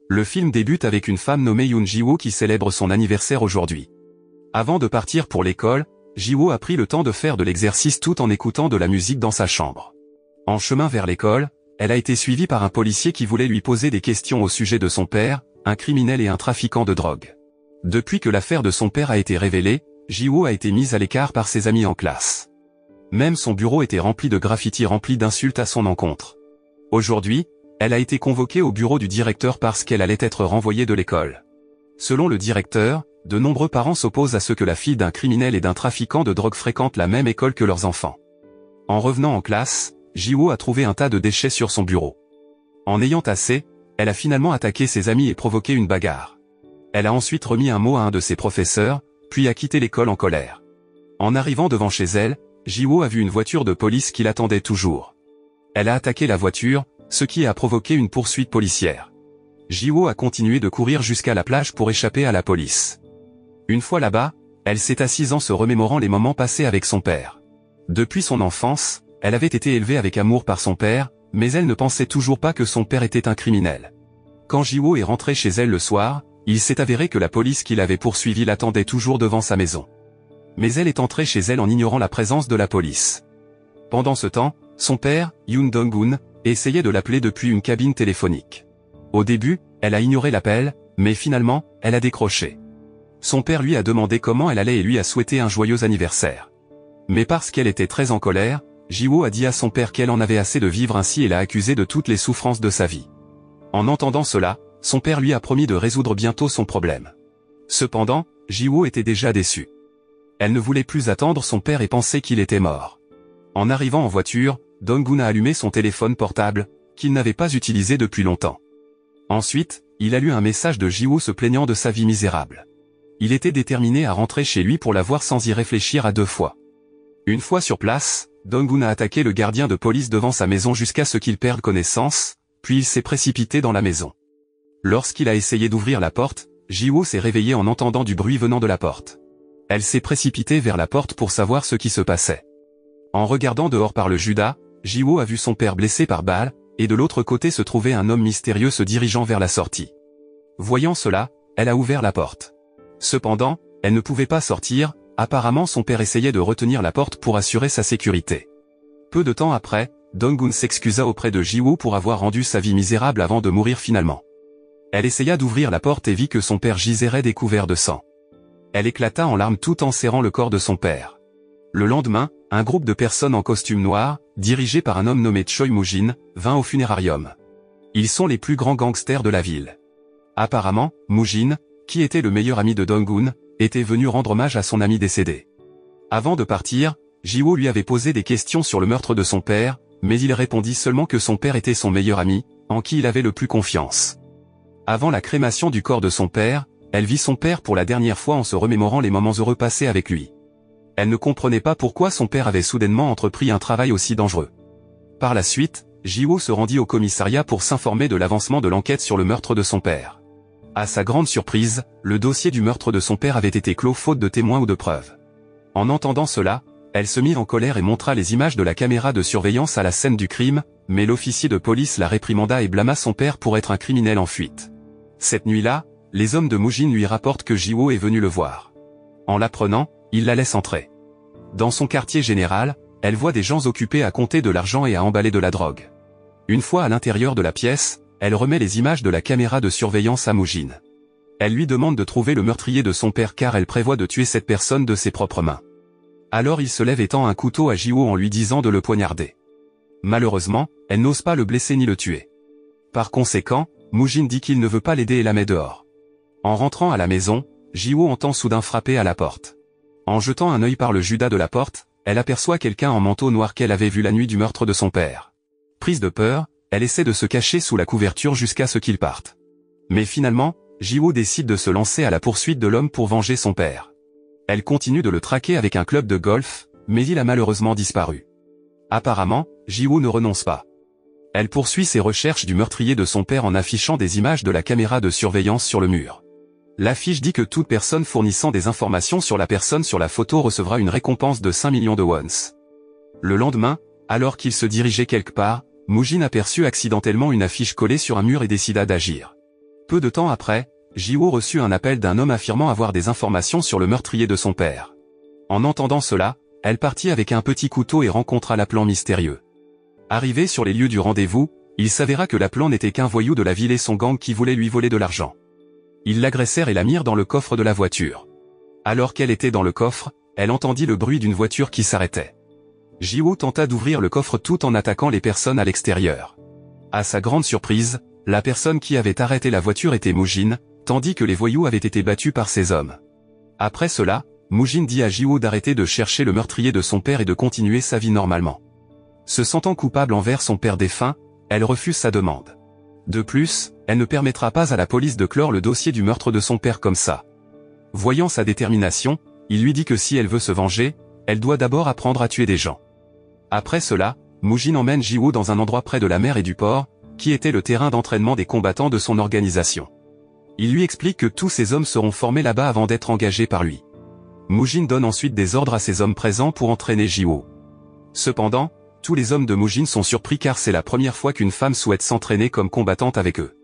Le film débute avec une femme nommée Yoon Ji-woo qui célèbre son anniversaire aujourd'hui. Avant de partir pour l'école, Ji-woo a pris le temps de faire de l'exercice tout en écoutant de la musique dans sa chambre. En chemin vers l'école, elle a été suivie par un policier qui voulait lui poser des questions au sujet de son père, un criminel et un trafiquant de drogue. Depuis que l'affaire de son père a été révélée, Ji-woo a été mise à l'écart par ses amis en classe. Même son bureau était rempli de graffitis remplis d'insultes à son encontre. Aujourd'hui, elle a été convoquée au bureau du directeur parce qu'elle allait être renvoyée de l'école. Selon le directeur, de nombreux parents s'opposent à ce que la fille d'un criminel et d'un trafiquant de drogue fréquente la même école que leurs enfants. En revenant en classe, Ji-woo a trouvé un tas de déchets sur son bureau. En ayant assez, elle a finalement attaqué ses amis et provoqué une bagarre. Elle a ensuite remis un mot à un de ses professeurs, puis a quitté l'école en colère. En arrivant devant chez elle, Ji-woo a vu une voiture de police qui l'attendait toujours. Elle a attaqué la voiture, ce qui a provoqué une poursuite policière. Ji-woo a continué de courir jusqu'à la plage pour échapper à la police. Une fois là-bas, elle s'est assise en se remémorant les moments passés avec son père. Depuis son enfance, elle avait été élevée avec amour par son père, mais elle ne pensait toujours pas que son père était un criminel. Quand Ji-woo est rentrée chez elle le soir, il s'est avéré que la police qui l'avait poursuivie l'attendait toujours devant sa maison. Mais elle est entrée chez elle en ignorant la présence de la police. Pendant ce temps, son père, Yoon Dong-gun, essayait de l'appeler depuis une cabine téléphonique. Au début, elle a ignoré l'appel, mais finalement, elle a décroché. Son père lui a demandé comment elle allait et lui a souhaité un joyeux anniversaire. Mais parce qu'elle était très en colère, Ji-woo a dit à son père qu'elle en avait assez de vivre ainsi et l'a accusé de toutes les souffrances de sa vie. En entendant cela, son père lui a promis de résoudre bientôt son problème. Cependant, Ji-woo était déjà déçue. Elle ne voulait plus attendre son père et pensait qu'il était mort. En arrivant en voiture, Dong-gun a allumé son téléphone portable, qu'il n'avait pas utilisé depuis longtemps. Ensuite, il a lu un message de Ji-woo se plaignant de sa vie misérable. Il était déterminé à rentrer chez lui pour la voir sans y réfléchir à deux fois. Une fois sur place, Dong-gun a attaqué le gardien de police devant sa maison jusqu'à ce qu'il perde connaissance, puis il s'est précipité dans la maison. Lorsqu'il a essayé d'ouvrir la porte, Ji-woo s'est réveillée en entendant du bruit venant de la porte. Elle s'est précipitée vers la porte pour savoir ce qui se passait. En regardant dehors par le Judas, Ji-woo a vu son père blessé par balle, et de l'autre côté se trouvait un homme mystérieux se dirigeant vers la sortie. Voyant cela, elle a ouvert la porte. Cependant, elle ne pouvait pas sortir, apparemment son père essayait de retenir la porte pour assurer sa sécurité. Peu de temps après, Dong-gun s'excusa auprès de Ji-woo pour avoir rendu sa vie misérable avant de mourir finalement. Elle essaya d'ouvrir la porte et vit que son père gisait raide et couvert de sang. Elle éclata en larmes tout en serrant le corps de son père. Le lendemain, un groupe de personnes en costume noir, dirigé par un homme nommé Choi Moo-jin, vint au funérarium. Ils sont les plus grands gangsters de la ville. Apparemment, Moo-jin, qui était le meilleur ami de Dong-gun, était venu rendre hommage à son ami décédé. Avant de partir, Ji-woo lui avait posé des questions sur le meurtre de son père, mais il répondit seulement que son père était son meilleur ami, en qui il avait le plus confiance. Avant la crémation du corps de son père, elle vit son père pour la dernière fois en se remémorant les moments heureux passés avec lui. Elle ne comprenait pas pourquoi son père avait soudainement entrepris un travail aussi dangereux. Par la suite, Ji-woo se rendit au commissariat pour s'informer de l'avancement de l'enquête sur le meurtre de son père. À sa grande surprise, le dossier du meurtre de son père avait été clos faute de témoins ou de preuves. En entendant cela, elle se mit en colère et montra les images de la caméra de surveillance à la scène du crime, mais l'officier de police la réprimanda et blâma son père pour être un criminel en fuite. Cette nuit-là, les hommes de Moo-jin lui rapportent que Ji-woo est venu le voir. En l'apprenant, il la laisse entrer. Dans son quartier général, elle voit des gens occupés à compter de l'argent et à emballer de la drogue. Une fois à l'intérieur de la pièce, elle remet les images de la caméra de surveillance à Moo-jin. Elle lui demande de trouver le meurtrier de son père car elle prévoit de tuer cette personne de ses propres mains. Alors il se lève et tend un couteau à Ji-woo en lui disant de le poignarder. Malheureusement, elle n'ose pas le blesser ni le tuer. Par conséquent, Moo-jin dit qu'il ne veut pas l'aider et la met dehors. En rentrant à la maison, Ji-woo entend soudain frapper à la porte. En jetant un œil par le Judas de la porte, elle aperçoit quelqu'un en manteau noir qu'elle avait vu la nuit du meurtre de son père. Prise de peur, elle essaie de se cacher sous la couverture jusqu'à ce qu'il parte. Mais finalement, Ji-woo décide de se lancer à la poursuite de l'homme pour venger son père. Elle continue de le traquer avec un club de golf, mais il a malheureusement disparu. Apparemment, Ji-woo ne renonce pas. Elle poursuit ses recherches du meurtrier de son père en affichant des images de la caméra de surveillance sur le mur. L'affiche dit que toute personne fournissant des informations sur la personne sur la photo recevra une récompense de 5 millions de wons. Le lendemain, alors qu'il se dirigeait quelque part, Moo-jin aperçut accidentellement une affiche collée sur un mur et décida d'agir. Peu de temps après, Ji-woo reçut un appel d'un homme affirmant avoir des informations sur le meurtrier de son père. En entendant cela, elle partit avec un petit couteau et rencontra l'appelant mystérieux. Arrivé sur les lieux du rendez-vous, il s'avéra que l'appelant n'était qu'un voyou de la ville et son gang qui voulait lui voler de l'argent. Ils l'agressèrent et la mirent dans le coffre de la voiture. Alors qu'elle était dans le coffre, elle entendit le bruit d'une voiture qui s'arrêtait. Ji-woo tenta d'ouvrir le coffre tout en attaquant les personnes à l'extérieur. À sa grande surprise, la personne qui avait arrêté la voiture était Moojin, tandis que les voyous avaient été battus par ces hommes. Après cela, Moojin dit à Ji-woo d'arrêter de chercher le meurtrier de son père et de continuer sa vie normalement. Se sentant coupable envers son père défunt, elle refuse sa demande. De plus, elle ne permettra pas à la police de clore le dossier du meurtre de son père comme ça. Voyant sa détermination, il lui dit que si elle veut se venger, elle doit d'abord apprendre à tuer des gens. Après cela, Moojin emmène Ji-woo dans un endroit près de la mer et du port, qui était le terrain d'entraînement des combattants de son organisation. Il lui explique que tous ces hommes seront formés là-bas avant d'être engagés par lui. Moojin donne ensuite des ordres à ces hommes présents pour entraîner Ji-woo. Cependant, tous les hommes de Moojin sont surpris car c'est la première fois qu'une femme souhaite s'entraîner comme combattante avec eux.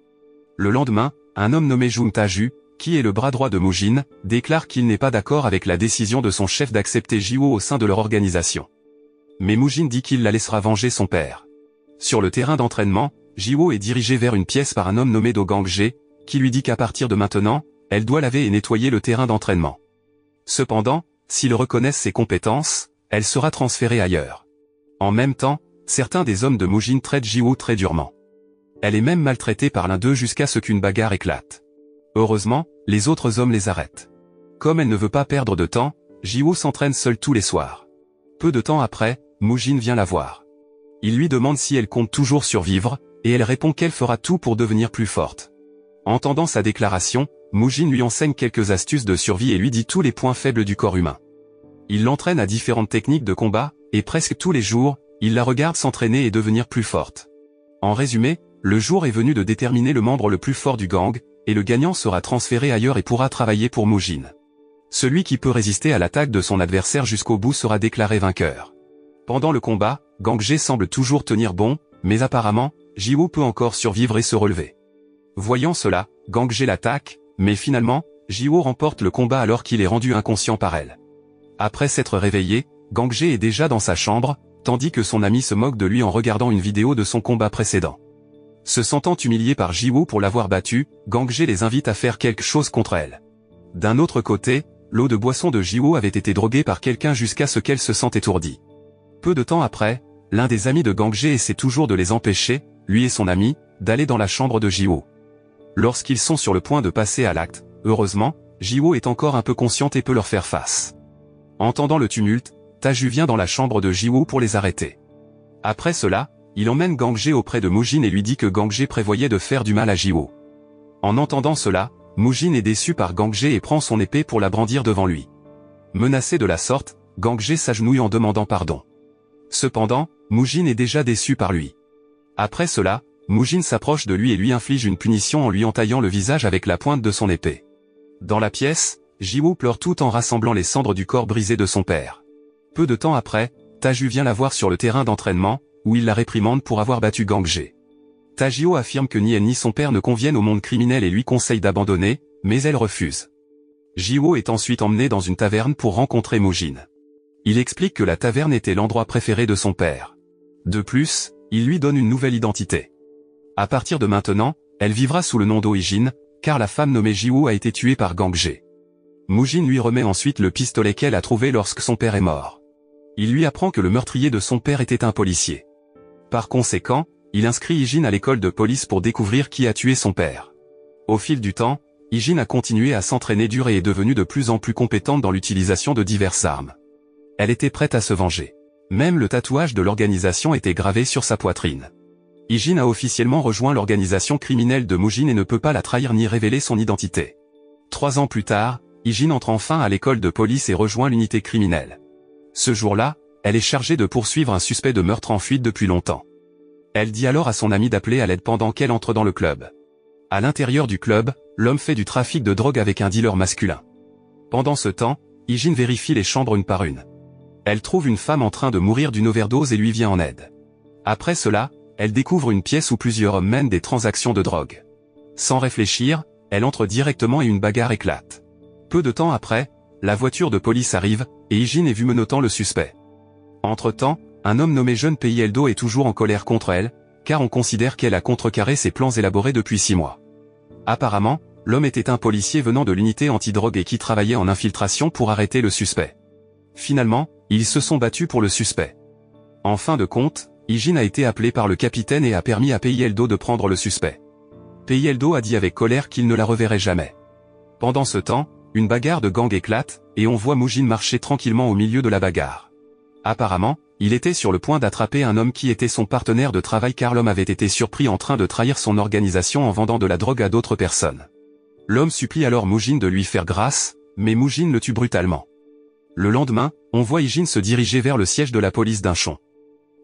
Le lendemain, un homme nommé Jung Ta-ju, qui est le bras droit de Moojin, déclare qu'il n'est pas d'accord avec la décision de son chef d'accepter Ji-woo au sein de leur organisation. Mais Moojin dit qu'il la laissera venger son père. Sur le terrain d'entraînement, Ji-woo est dirigée vers une pièce par un homme nommé Do Gang-jae, qui lui dit qu'à partir de maintenant, elle doit laver et nettoyer le terrain d'entraînement. Cependant, s'ils reconnaissent ses compétences, elle sera transférée ailleurs. En même temps, certains des hommes de Moojin traitent Ji-woo très durement. Elle est même maltraitée par l'un d'eux jusqu'à ce qu'une bagarre éclate. Heureusement, les autres hommes les arrêtent. Comme elle ne veut pas perdre de temps, Ji-woo s'entraîne seule tous les soirs. Peu de temps après, Moojin vient la voir. Il lui demande si elle compte toujours survivre, et elle répond qu'elle fera tout pour devenir plus forte. Entendant sa déclaration, Moojin lui enseigne quelques astuces de survie et lui dit tous les points faibles du corps humain. Il l'entraîne à différentes techniques de combat, et presque tous les jours, il la regarde s'entraîner et devenir plus forte. En résumé, le jour est venu de déterminer le membre le plus fort du gang, et le gagnant sera transféré ailleurs et pourra travailler pour Moojin. Celui qui peut résister à l'attaque de son adversaire jusqu'au bout sera déclaré vainqueur. Pendant le combat, Gang-jae semble toujours tenir bon, mais apparemment, Ji-woo peut encore survivre et se relever. Voyant cela, Gang-jae l'attaque, mais finalement, Ji-woo remporte le combat alors qu'il est rendu inconscient par elle. Après s'être réveillé, Gang-jae est déjà dans sa chambre, tandis que son ami se moque de lui en regardant une vidéo de son combat précédent. Se sentant humilié par Ji-woo pour l'avoir battu, Gang-jae les invite à faire quelque chose contre elle. D'un autre côté, l'eau de boisson de Ji-woo avait été droguée par quelqu'un jusqu'à ce qu'elle se sente étourdie. Peu de temps après, l'un des amis de Gang-jae essaie toujours de les empêcher, lui et son ami, d'aller dans la chambre de Ji-woo. Lorsqu'ils sont sur le point de passer à l'acte, heureusement, Ji-woo est encore un peu consciente et peut leur faire face. Entendant le tumulte, Ta-ju vient dans la chambre de Ji-woo pour les arrêter. Après cela, il emmène Gang-jae auprès de Moojin et lui dit que Gang-jae prévoyait de faire du mal à Ji-woo. En entendant cela, Moojin est déçu par Gang-jae et prend son épée pour la brandir devant lui. Menacé de la sorte, Gang-jae s'agenouille en demandant pardon. Cependant, Moojin est déjà déçu par lui. Après cela, Moojin s'approche de lui et lui inflige une punition en lui entaillant le visage avec la pointe de son épée. Dans la pièce, Ji-woo pleure tout en rassemblant les cendres du corps brisé de son père. Peu de temps après, Ta-ju vient la voir sur le terrain d'entraînement, où il la réprimande pour avoir battu Gang-jae. Ta-ju affirme que ni elle ni son père ne conviennent au monde criminel et lui conseille d'abandonner, mais elle refuse. Ji-woo est ensuite emmené dans une taverne pour rencontrer Moojin. Il explique que la taverne était l'endroit préféré de son père. De plus, il lui donne une nouvelle identité. À partir de maintenant, elle vivra sous le nom d'O-jin, car la femme nommée Ji-woo a été tuée par Gang-jae. Moojin lui remet ensuite le pistolet qu'elle a trouvé lorsque son père est mort. Il lui apprend que le meurtrier de son père était un policier. Par conséquent, il inscrit Ijin à l'école de police pour découvrir qui a tué son père. Au fil du temps, Ijin a continué à s'entraîner dur et est devenue de plus en plus compétente dans l'utilisation de diverses armes. Elle était prête à se venger. Même le tatouage de l'organisation était gravé sur sa poitrine. Ijin a officiellement rejoint l'organisation criminelle de Moojin et ne peut pas la trahir ni révéler son identité. 3 ans plus tard, Ijin entre enfin à l'école de police et rejoint l'unité criminelle. Ce jour-là, elle est chargée de poursuivre un suspect de meurtre en fuite depuis longtemps. Elle dit alors à son ami d'appeler à l'aide pendant qu'elle entre dans le club. À l'intérieur du club, l'homme fait du trafic de drogue avec un dealer masculin. Pendant ce temps, Ijin vérifie les chambres une par une. Elle trouve une femme en train de mourir d'une overdose et lui vient en aide. Après cela, elle découvre une pièce où plusieurs hommes mènent des transactions de drogue. Sans réfléchir, elle entre directement et une bagarre éclate. Peu de temps après, la voiture de police arrive, et Hee-jin est vue menottant le suspect. Entre-temps, un homme nommé Jeune Pei-Eldo est toujours en colère contre elle, car on considère qu'elle a contrecarré ses plans élaborés depuis 6 mois. Apparemment, l'homme était un policier venant de l'unité antidrogue et qui travaillait en infiltration pour arrêter le suspect. Finalement, ils se sont battus pour le suspect. En fin de compte, Hee-jin a été appelé par le capitaine et a permis à Pei-Eldo de prendre le suspect. Pei-Eldo a dit avec colère qu'il ne la reverrait jamais. Pendant ce temps, une bagarre de gang éclate, et on voit Moo-jin marcher tranquillement au milieu de la bagarre. Apparemment, il était sur le point d'attraper un homme qui était son partenaire de travail car l'homme avait été surpris en train de trahir son organisation en vendant de la drogue à d'autres personnes. L'homme supplie alors Moo-jin de lui faire grâce, mais Moo-jin le tue brutalement. Le lendemain, on voit Hee-jin se diriger vers le siège de la police d'Incheon.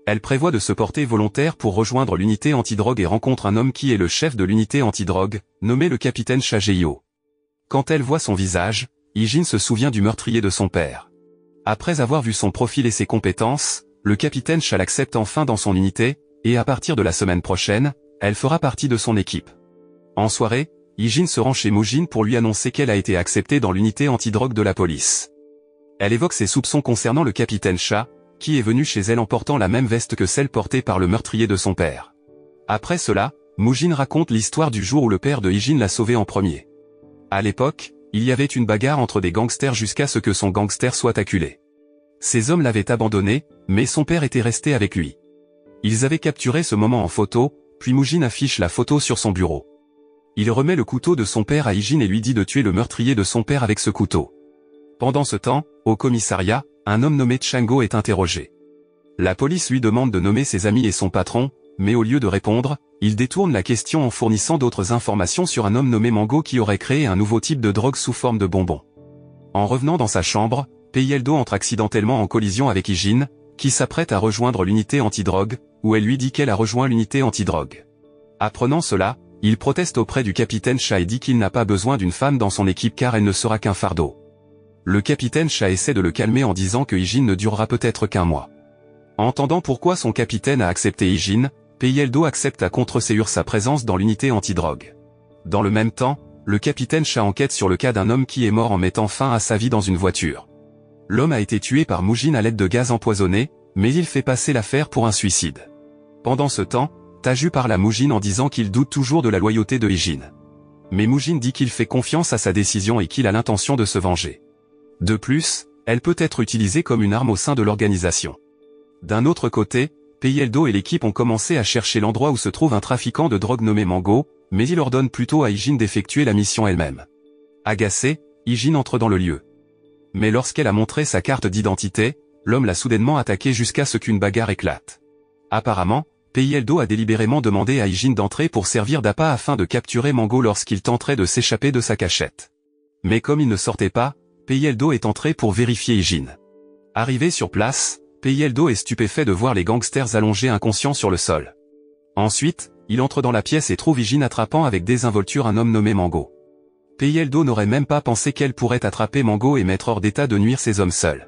Elle prévoit de se porter volontaire pour rejoindre l'unité antidrogue et rencontre un homme qui est le chef de l'unité antidrogue, nommé le capitaine Cha Jae-hyo. Quand elle voit son visage, Hee-jin se souvient du meurtrier de son père. Après avoir vu son profil et ses compétences, le capitaine Cha l'accepte enfin dans son unité, et à partir de la semaine prochaine, elle fera partie de son équipe. En soirée, Hee-jin se rend chez Moo-jin pour lui annoncer qu'elle a été acceptée dans l'unité antidrogue de la police. Elle évoque ses soupçons concernant le capitaine Cha, qui est venu chez elle en portant la même veste que celle portée par le meurtrier de son père. Après cela, Moo-jin raconte l'histoire du jour où le père de Hee-jin l'a sauvé en premier. À l'époque, il y avait une bagarre entre des gangsters jusqu'à ce que son gangster soit acculé. Ces hommes l'avaient abandonné, mais son père était resté avec lui. Ils avaient capturé ce moment en photo, puis Moo-jin affiche la photo sur son bureau. Il remet le couteau de son père à Hee-jin et lui dit de tuer le meurtrier de son père avec ce couteau. Pendant ce temps, au commissariat, un homme nommé Chang-go est interrogé. La police lui demande de nommer ses amis et son patron, mais au lieu de répondre, il détourne la question en fournissant d'autres informations sur un homme nommé Mango qui aurait créé un nouveau type de drogue sous forme de bonbons. En revenant dans sa chambre, Pei-Eldo entre accidentellement en collision avec Hee-jin, qui s'apprête à rejoindre l'unité antidrogue, où elle lui dit qu'elle a rejoint l'unité antidrogue. Apprenant cela, il proteste auprès du capitaine Cha et dit qu'il n'a pas besoin d'une femme dans son équipe car elle ne sera qu'un fardeau. Le capitaine Cha essaie de le calmer en disant que Hee-jin ne durera peut-être qu'un mois. Entendant pourquoi son capitaine a accepté Hee-jin, Pei-Eldo accepte à contre-ségur sa présence dans l'unité antidrogue. Dans le même temps, le capitaine Cha enquête sur le cas d'un homme qui est mort en mettant fin à sa vie dans une voiture. L'homme a été tué par Moo-jin à l'aide de gaz empoisonné, mais il fait passer l'affaire pour un suicide. Pendant ce temps, Taju parle à Moo-jin en disant qu'il doute toujours de la loyauté de Hee-jin. Mais Moo-jin dit qu'il fait confiance à sa décision et qu'il a l'intention de se venger. De plus, elle peut être utilisée comme une arme au sein de l'organisation. D'un autre côté, Pei-Eldo et l'équipe ont commencé à chercher l'endroit où se trouve un trafiquant de drogue nommé Mango, mais il ordonne plutôt à Hee-jin d'effectuer la mission elle-même. Agacée, Hee-jin entre dans le lieu. Mais lorsqu'elle a montré sa carte d'identité, l'homme l'a soudainement attaqué jusqu'à ce qu'une bagarre éclate. Apparemment, Pei-Eldo a délibérément demandé à Hee-jin d'entrer pour servir d'appât afin de capturer Mango lorsqu'il tenterait de s'échapper de sa cachette. Mais comme il ne sortait pas, Pei-Eldo est entré pour vérifier Hee-jin. Arrivé sur place, Pei-Eldo est stupéfait de voir les gangsters allongés inconscients sur le sol. Ensuite, il entre dans la pièce et trouve Hee-jin attrapant avec désinvolture un homme nommé Mango. Pei-Eldo n'aurait même pas pensé qu'elle pourrait attraper Mango et mettre hors d'état de nuire ces hommes seuls.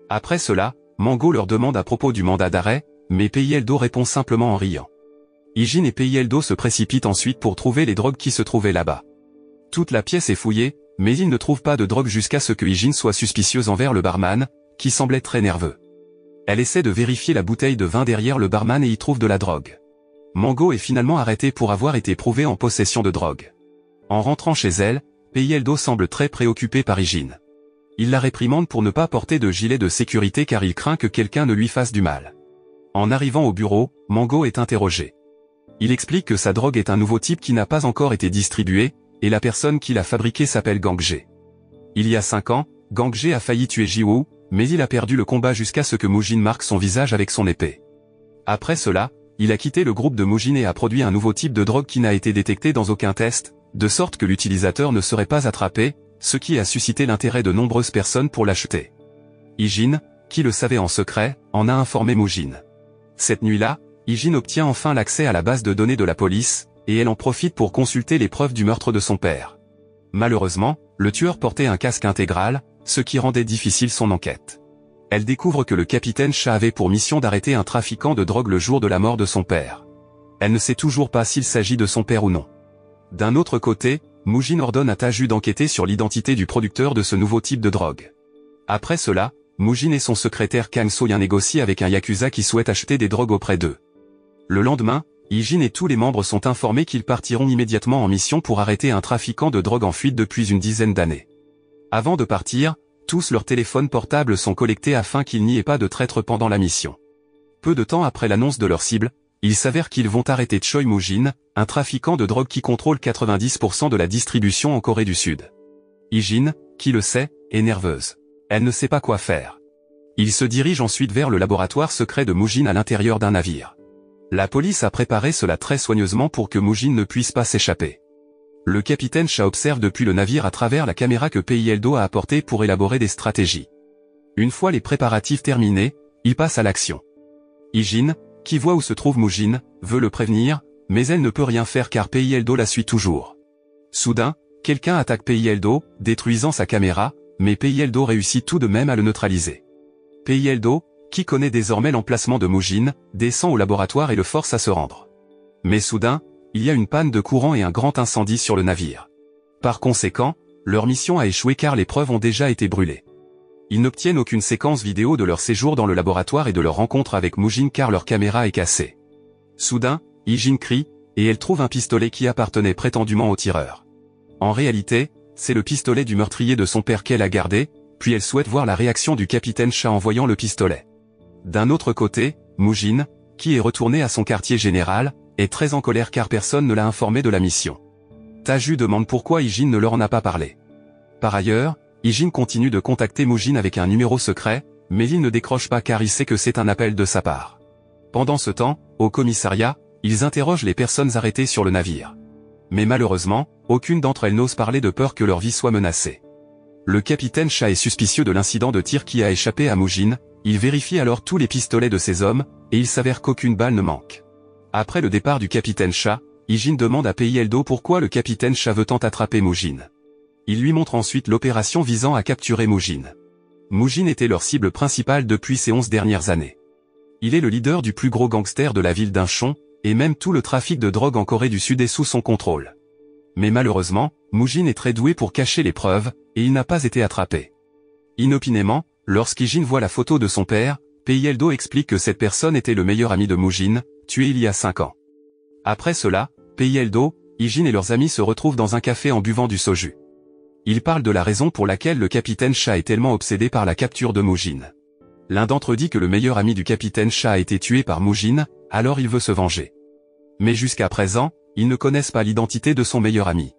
Après cela, Mango leur demande à propos du mandat d'arrêt, mais Pei-Eldo répond simplement en riant. Hee-jin et Pei-Eldo se précipitent ensuite pour trouver les drogues qui se trouvaient là-bas. Toute la pièce est fouillée, mais ils ne trouvent pas de drogue jusqu'à ce que Hee-jin soit suspicieuse envers le barman, qui semblait très nerveux. Elle essaie de vérifier la bouteille de vin derrière le barman et y trouve de la drogue. Mango est finalement arrêté pour avoir été prouvé en possession de drogue. En rentrant chez elle, Pei-Eldo semble très préoccupé par Hee-jin. Il la réprimande pour ne pas porter de gilet de sécurité car il craint que quelqu'un ne lui fasse du mal. En arrivant au bureau, Mango est interrogé. Il explique que sa drogue est un nouveau type qui n'a pas encore été distribué, et la personne qui l'a fabriqué s'appelle Gang G. Il y a 5 ans, Gang G a failli tuer Ji-woo, mais il a perdu le combat jusqu'à ce que Moo-jin marque son visage avec son épée. Après cela, il a quitté le groupe de Moo-jin et a produit un nouveau type de drogue qui n'a été détecté dans aucun test, de sorte que l'utilisateur ne serait pas attrapé, ce qui a suscité l'intérêt de nombreuses personnes pour l'acheter. Hee-jin, qui le savait en secret, en a informé Moo-jin. Cette nuit-là, Hee-jin obtient enfin l'accès à la base de données de la police, et elle en profite pour consulter les preuves du meurtre de son père. Malheureusement, le tueur portait un casque intégral, ce qui rendait difficile son enquête. Elle découvre que le capitaine Cha avait pour mission d'arrêter un trafiquant de drogue le jour de la mort de son père. Elle ne sait toujours pas s'il s'agit de son père ou non. D'un autre côté, Muujin ordonne à Taju d'enquêter sur l'identité du producteur de ce nouveau type de drogue. Après cela, Muujin et son secrétaire Kang So-yeon négocient avec un yakuza qui souhaite acheter des drogues auprès d'eux. Le lendemain, Hee-jin et tous les membres sont informés qu'ils partiront immédiatement en mission pour arrêter un trafiquant de drogue en fuite depuis une dizaine d'années. Avant de partir, tous leurs téléphones portables sont collectés afin qu'il n'y ait pas de traître pendant la mission. Peu de temps après l'annonce de leur cible, il s'avère qu'ils vont arrêter Choi Muujin, un trafiquant de drogue qui contrôle 90% de la distribution en Corée du Sud. Hee-jin, qui le sait, est nerveuse. Elle ne sait pas quoi faire. Il se dirige ensuite vers le laboratoire secret de Muujin à l'intérieur d'un navire. La police a préparé cela très soigneusement pour que Muujin ne puisse pas s'échapper. Le capitaine Cha observe depuis le navire à travers la caméra que Pei-il-do a apportée pour élaborer des stratégies. Une fois les préparatifs terminés, il passe à l'action. Hee-jin, qui voit où se trouve Muujin, veut le prévenir, mais elle ne peut rien faire car Pei-il-do la suit toujours. Soudain, quelqu'un attaque Pei-il-do, détruisant sa caméra, mais Pei-il-do réussit tout de même à le neutraliser. Pei-il-do, qui connaît désormais l'emplacement de Muujin, descend au laboratoire et le force à se rendre. Mais soudain, il y a une panne de courant et un grand incendie sur le navire. Par conséquent, leur mission a échoué car les preuves ont déjà été brûlées. Ils n'obtiennent aucune séquence vidéo de leur séjour dans le laboratoire et de leur rencontre avec Muujin car leur caméra est cassée. Soudain, Hee-jin crie, et elle trouve un pistolet qui appartenait prétendument au tireur. En réalité, c'est le pistolet du meurtrier de son père qu'elle a gardé, puis elle souhaite voir la réaction du capitaine Cha en voyant le pistolet. D'un autre côté, Muujin, qui est retourné à son quartier général, est très en colère car personne ne l'a informé de la mission. Taju demande pourquoi Hee-jin ne leur en a pas parlé. Par ailleurs, Hee-jin continue de contacter Muujin avec un numéro secret, mais il ne décroche pas car il sait que c'est un appel de sa part. Pendant ce temps, au commissariat, ils interrogent les personnes arrêtées sur le navire. Mais malheureusement, aucune d'entre elles n'ose parler de peur que leur vie soit menacée. Le capitaine Cha est suspicieux de l'incident de tir qui a échappé à Muujin, il vérifie alors tous les pistolets de ses hommes, et il s'avère qu'aucune balle ne manque. Après le départ du capitaine Cha, Hee-jin demande à Pei-il-do pourquoi le capitaine Cha veut tant attraper Muujin. Il lui montre ensuite l'opération visant à capturer Muujin. Muujin était leur cible principale depuis ces 11 dernières années. Il est le leader du plus gros gangster de la ville d'Incheon, et même tout le trafic de drogue en Corée du Sud est sous son contrôle. Mais malheureusement, Muujin est très doué pour cacher les preuves, et il n'a pas été attrapé. Inopinément, lorsqu'Hee-jin voit la photo de son père, Pei-il-do explique que cette personne était le meilleur ami de Muujin, tué il y a 5 ans. Après cela, Pei-il-do, Hee-jin et leurs amis se retrouvent dans un café en buvant du soju. Ils parlent de la raison pour laquelle le capitaine Cha est tellement obsédé par la capture de Muujin. L'un d'entre eux dit que le meilleur ami du capitaine Cha a été tué par Muujin, alors il veut se venger. Mais jusqu'à présent, ils ne connaissent pas l'identité de son meilleur ami.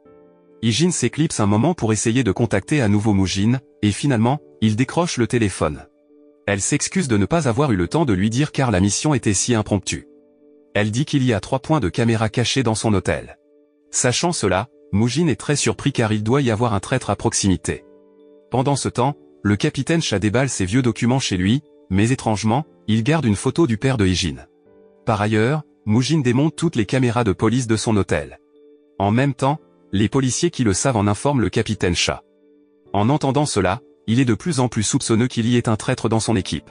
Hee-jin s'éclipse un moment pour essayer de contacter à nouveau Muujin, et finalement, il décroche le téléphone. Elle s'excuse de ne pas avoir eu le temps de lui dire car la mission était si impromptue. Elle dit qu'il y a 3 points de caméra cachés dans son hôtel. Sachant cela, Muujin est très surpris car il doit y avoir un traître à proximité. Pendant ce temps, le capitaine Cha déballe ses vieux documents chez lui, mais étrangement, il garde une photo du père de Hee-jin. Par ailleurs, Muujin démonte toutes les caméras de police de son hôtel. En même temps, les policiers qui le savent en informent le capitaine Cha. En entendant cela, il est de plus en plus soupçonneux qu'il y ait un traître dans son équipe.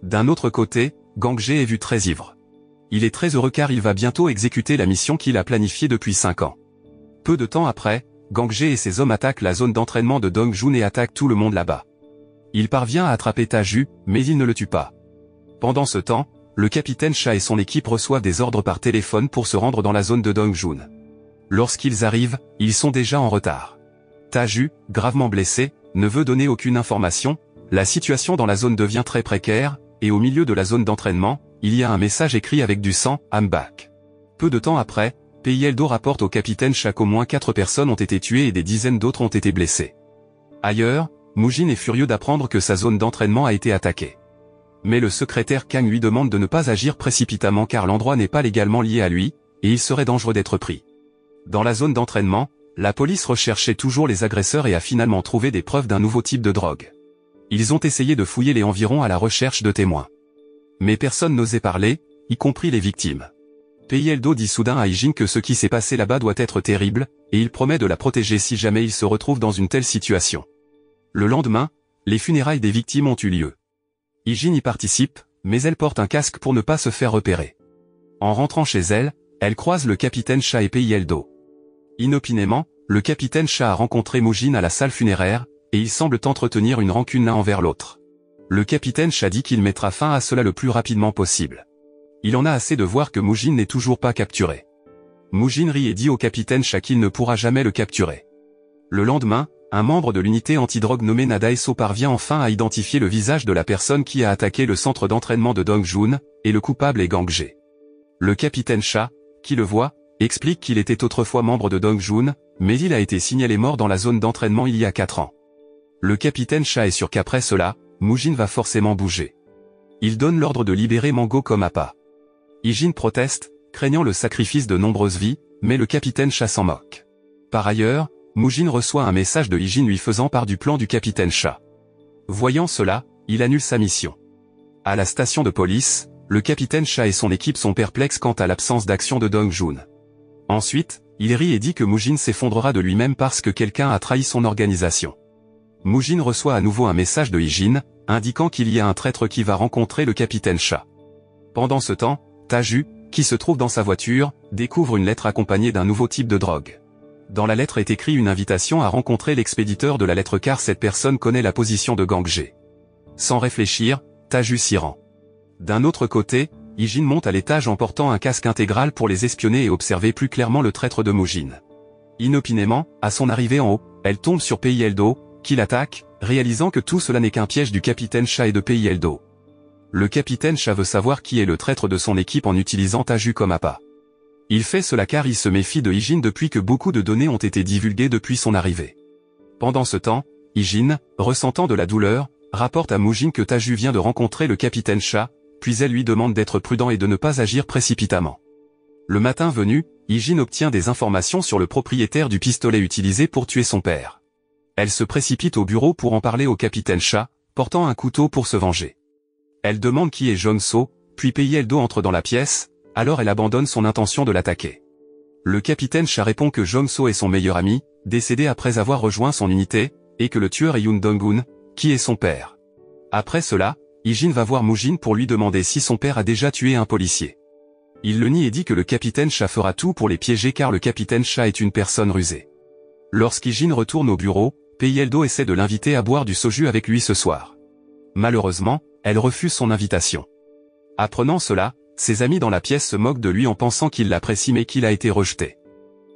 D'un autre côté, Gang Jae est vu très ivre. Il est très heureux car il va bientôt exécuter la mission qu'il a planifiée depuis 5 ans. Peu de temps après, Gang Jae et ses hommes attaquent la zone d'entraînement de Dongjun et attaquent tout le monde là-bas. Il parvient à attraper Taju, mais il ne le tue pas. Pendant ce temps, le capitaine Cha et son équipe reçoivent des ordres par téléphone pour se rendre dans la zone de Dongjun. Lorsqu'ils arrivent, ils sont déjà en retard. Taju, gravement blessé, ne veut donner aucune information, la situation dans la zone devient très précaire, et au milieu de la zone d'entraînement, il y a un message écrit avec du sang, I'm back. Peu de temps après, Pei-il-do rapporte au capitaine Cha qu'au moins 4 personnes ont été tuées et des dizaines d'autres ont été blessées. Ailleurs, Muujin est furieux d'apprendre que sa zone d'entraînement a été attaquée. Mais le secrétaire Kang lui demande de ne pas agir précipitamment car l'endroit n'est pas légalement lié à lui, et il serait dangereux d'être pris. Dans la zone d'entraînement, la police recherchait toujours les agresseurs et a finalement trouvé des preuves d'un nouveau type de drogue. Ils ont essayé de fouiller les environs à la recherche de témoins. Mais personne n'osait parler, y compris les victimes. Pei-il-do dit soudain à Hee-jin que ce qui s'est passé là-bas doit être terrible, et il promet de la protéger si jamais il se retrouve dans une telle situation. Le lendemain, les funérailles des victimes ont eu lieu. Hee-jin y participe, mais elle porte un casque pour ne pas se faire repérer. En rentrant chez elle, elle croise le capitaine Cha et Pei-il-do. Inopinément, le capitaine Cha a rencontré Muujin à la salle funéraire, et ils semblent entretenir une rancune l'un envers l'autre. Le capitaine Cha dit qu'il mettra fin à cela le plus rapidement possible. Il en a assez de voir que Muujin n'est toujours pas capturé. Muujin rit et dit au capitaine Cha qu'il ne pourra jamais le capturer. Le lendemain, un membre de l'unité antidrogue nommé Nadaeso parvient enfin à identifier le visage de la personne qui a attaqué le centre d'entraînement de Dongjun, et le coupable est Gang Ge. Le capitaine Cha, qui le voit, explique qu'il était autrefois membre de Dongjun, mais il a été signalé mort dans la zone d'entraînement il y a 4 ans. Le capitaine Cha est sûr qu'après cela, Muujin va forcément bouger. Il donne l'ordre de libérer Mango comme appât. Ijin proteste, craignant le sacrifice de nombreuses vies, mais le capitaine Cha s'en moque. Par ailleurs, Muujin reçoit un message de Ijin lui faisant part du plan du capitaine Cha. Voyant cela, il annule sa mission. À la station de police, le capitaine Cha et son équipe sont perplexes quant à l'absence d'action de Dongjun. Ensuite, il rit et dit que Muujin s'effondrera de lui-même parce que quelqu'un a trahi son organisation. Muujin reçoit à nouveau un message de Ijin, indiquant qu'il y a un traître qui va rencontrer le capitaine Cha. Pendant ce temps, Taju, qui se trouve dans sa voiture, découvre une lettre accompagnée d'un nouveau type de drogue. Dans la lettre est écrit une invitation à rencontrer l'expéditeur de la lettre car cette personne connaît la position de Gang Ge. Sans réfléchir, Taju s'y rend. D'un autre côté, Ijin monte à l'étage en portant un casque intégral pour les espionner et observer plus clairement le traître de Muujin. Inopinément, à son arrivée en haut, elle tombe sur Pei-Eldo, qui l'attaque, réalisant que tout cela n'est qu'un piège du capitaine Cha et de Pei-Eldo. Le capitaine Cha veut savoir qui est le traître de son équipe en utilisant Taju comme appât. Il fait cela car il se méfie de Ijin depuis que beaucoup de données ont été divulguées depuis son arrivée. Pendant ce temps, Ijin, ressentant de la douleur, rapporte à Muujin que Taju vient de rencontrer le capitaine Cha, puis elle lui demande d'être prudent et de ne pas agir précipitamment. Le matin venu, Ijin obtient des informations sur le propriétaire du pistolet utilisé pour tuer son père. Elle se précipite au bureau pour en parler au capitaine Cha, portant un couteau pour se venger. Elle demande qui est Jong-so, puis Pei-Eldo entre dans la pièce, alors elle abandonne son intention de l'attaquer. Le capitaine Cha répond que Jong-so est son meilleur ami, décédé après avoir rejoint son unité, et que le tueur est Yoon Dong-gun, qui est son père. Après cela, Ijin va voir Muujin pour lui demander si son père a déjà tué un policier. Il le nie et dit que le capitaine Cha fera tout pour les piéger car le capitaine Cha est une personne rusée. Lorsqu'Ijin retourne au bureau, Pei-Eldo essaie de l'inviter à boire du soju avec lui ce soir. Malheureusement, elle refuse son invitation. Apprenant cela, ses amis dans la pièce se moquent de lui en pensant qu'il l'apprécie mais qu'il a été rejeté.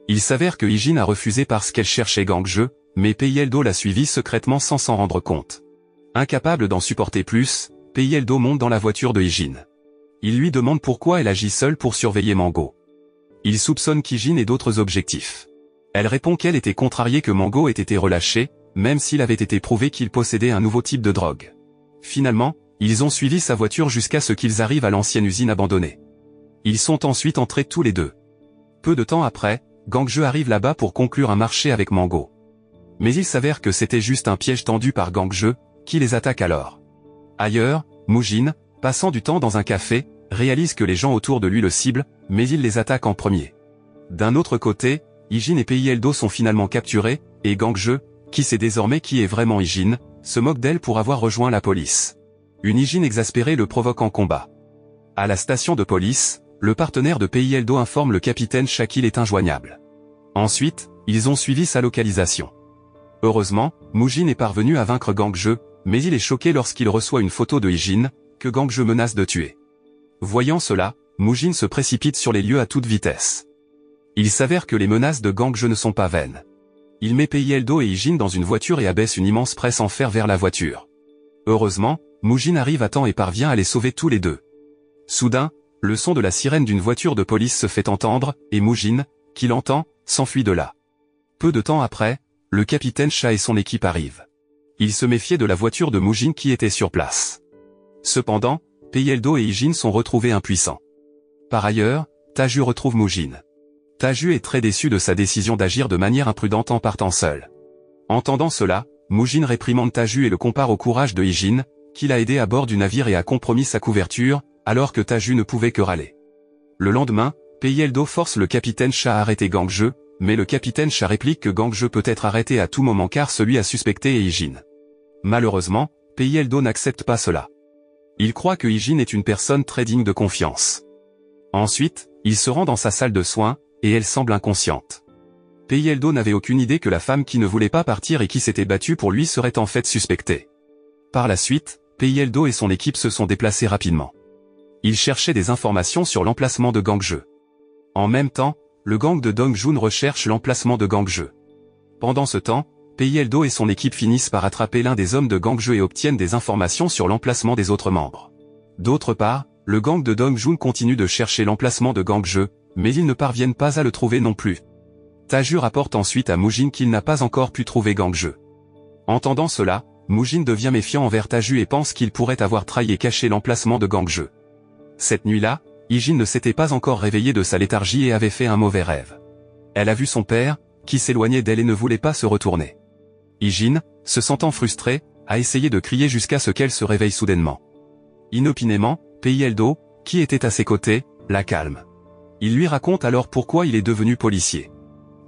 Il s'avère que Ijin a refusé parce qu'elle cherchait Gang Ge, mais Pei-Eldo l'a suivi secrètement sans s'en rendre compte. Incapable d'en supporter plus, Pei-Eldo monte dans la voiture de Ijin. Il lui demande pourquoi elle agit seule pour surveiller Mango. Il soupçonne qu'Ijin ait d'autres objectifs. Elle répond qu'elle était contrariée que Mango ait été relâché, même s'il avait été prouvé qu'il possédait un nouveau type de drogue. Finalement, ils ont suivi sa voiture jusqu'à ce qu'ils arrivent à l'ancienne usine abandonnée. Ils sont ensuite entrés tous les deux. Peu de temps après, Gang Ge arrive là-bas pour conclure un marché avec Mango. Mais il s'avère que c'était juste un piège tendu par Gang Ge, qui les attaque alors. Ailleurs, Muujin, passant du temps dans un café, réalise que les gens autour de lui le ciblent, mais il les attaque en premier. D'un autre côté, Ijin et Pei-Eldo sont finalement capturés, et Gang Ge, qui sait désormais qui est vraiment Ijin, se moque d'elle pour avoir rejoint la police. Une Ijin exaspérée le provoque en combat. À la station de police, le partenaire de Pei-Eldo informe le capitaine Cha qu'il est injoignable. Ensuite, ils ont suivi sa localisation. Heureusement, Muujin est parvenu à vaincre Gang Ge, mais il est choqué lorsqu'il reçoit une photo de Ijin, que Gang Ge menace de tuer. Voyant cela, Muujin se précipite sur les lieux à toute vitesse. Il s'avère que les menaces de Gang Ge ne sont pas vaines. Il met Pei-Eldo et Ijin dans une voiture et abaisse une immense presse en fer vers la voiture. Heureusement, Muujin arrive à temps et parvient à les sauver tous les deux. Soudain, le son de la sirène d'une voiture de police se fait entendre, et Muujin, qui l'entend, s'enfuit de là. Peu de temps après, le capitaine Cha et son équipe arrivent. Ils se méfiaient de la voiture de Muujin qui était sur place. Cependant, Pei-Eldo et Ijin sont retrouvés impuissants. Par ailleurs, Taju retrouve Muujin. Taju est très déçu de sa décision d'agir de manière imprudente en partant seul. Entendant cela, Muujin réprimande Taju et le compare au courage de Ijin, qui l'a aidé à bord du navire et a compromis sa couverture, alors que Taju ne pouvait que râler. Le lendemain, Pei-Eldo force le capitaine Cha à arrêter Gang Ge, mais le capitaine Cha réplique que Gang Ge peut être arrêté à tout moment car celui a suspecté est Ijin. Malheureusement, Pei-Eldo n'accepte pas cela. Il croit que Ijin est une personne très digne de confiance. Ensuite, il se rend dans sa salle de soins, et elle semble inconsciente. Peiyeldo n'avait aucune idée que la femme qui ne voulait pas partir et qui s'était battue pour lui serait en fait suspectée. Par la suite, Peiyeldo et son équipe se sont déplacés rapidement. Ils cherchaient des informations sur l'emplacement de Gangje. En même temps, le gang de Dongjun recherche l'emplacement de Gangje. Pendant ce temps, Peiyeldo et son équipe finissent par attraper l'un des hommes de Gangje et obtiennent des informations sur l'emplacement des autres membres. D'autre part, le gang de Dongjun continue de chercher l'emplacement de Gangje, mais ils ne parviennent pas à le trouver non plus. Taju rapporte ensuite à Mujin qu'il n'a pas encore pu trouver Gangje. Entendant cela, Mujin devient méfiant envers Taju et pense qu'il pourrait avoir trahi et caché l'emplacement de Gangje. Cette nuit-là, Ijin ne s'était pas encore réveillée de sa léthargie et avait fait un mauvais rêve. Elle a vu son père, qui s'éloignait d'elle et ne voulait pas se retourner. Ijin, se sentant frustrée, a essayé de crier jusqu'à ce qu'elle se réveille soudainement. Inopinément, Peiyeldo, qui était à ses côtés, la calme. Il lui raconte alors pourquoi il est devenu policier.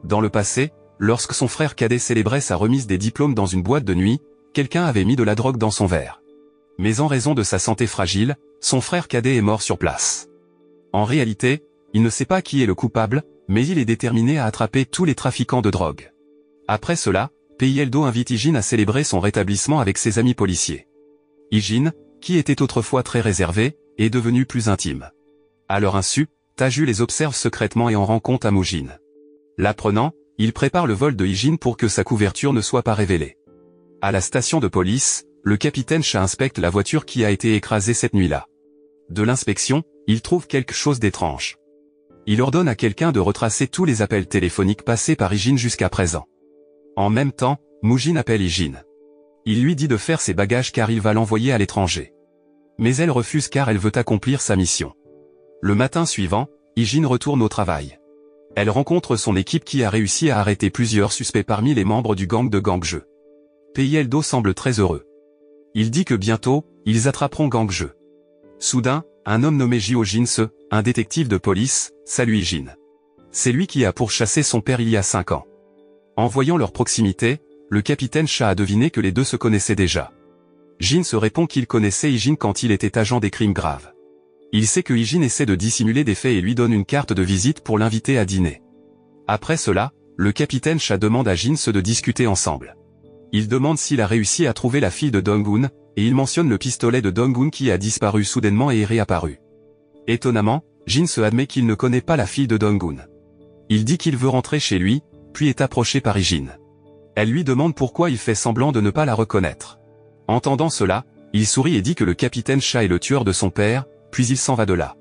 Dans le passé, lorsque son frère cadet célébrait sa remise des diplômes dans une boîte de nuit, quelqu'un avait mis de la drogue dans son verre. Mais en raison de sa santé fragile, son frère cadet est mort sur place. En réalité, il ne sait pas qui est le coupable, mais il est déterminé à attraper tous les trafiquants de drogue. Après cela, Peiyeldo invite Ijin à célébrer son rétablissement avec ses amis policiers. Ijin, qui était autrefois très réservé, est devenu plus intime. À leur insu, Taju les observe secrètement et en rend compte à Mujin. L'apprenant, il prépare le vol de Ijin pour que sa couverture ne soit pas révélée. À la station de police, le capitaine Cha inspecte la voiture qui a été écrasée cette nuit-là. De l'inspection, il trouve quelque chose d'étrange. Il ordonne à quelqu'un de retracer tous les appels téléphoniques passés par Ijin jusqu'à présent. En même temps, Mujin appelle Ijin. Il lui dit de faire ses bagages car il va l'envoyer à l'étranger. Mais elle refuse car elle veut accomplir sa mission. Le matin suivant, Ijin retourne au travail. Elle rencontre son équipe qui a réussi à arrêter plusieurs suspects parmi les membres du gang de Gangje. Peiyeldo semble très heureux. Il dit que bientôt, ils attraperont Gangje. Soudain, un homme nommé Jio Jinse, un détective de police, salue Ijin. C'est lui qui a pourchassé son père il y a 5 ans. En voyant leur proximité, le capitaine Cha a deviné que les deux se connaissaient déjà. Jin se répond qu'il connaissait Ijin quand il était agent des crimes graves. Il sait que Ijin essaie de dissimuler des faits et lui donne une carte de visite pour l'inviter à dîner. Après cela, le capitaine Cha demande à Jinse de discuter ensemble. Il demande s'il a réussi à trouver la fille de Dongun, et il mentionne le pistolet de Dongun qui a disparu soudainement et est réapparu. Étonnamment, Jinse admet qu'il ne connaît pas la fille de Dongun. Il dit qu'il veut rentrer chez lui, puis est approché par Ijin. Elle lui demande pourquoi il fait semblant de ne pas la reconnaître. Entendant cela, il sourit et dit que le capitaine Cha est le tueur de son père, puis il s'en va de là.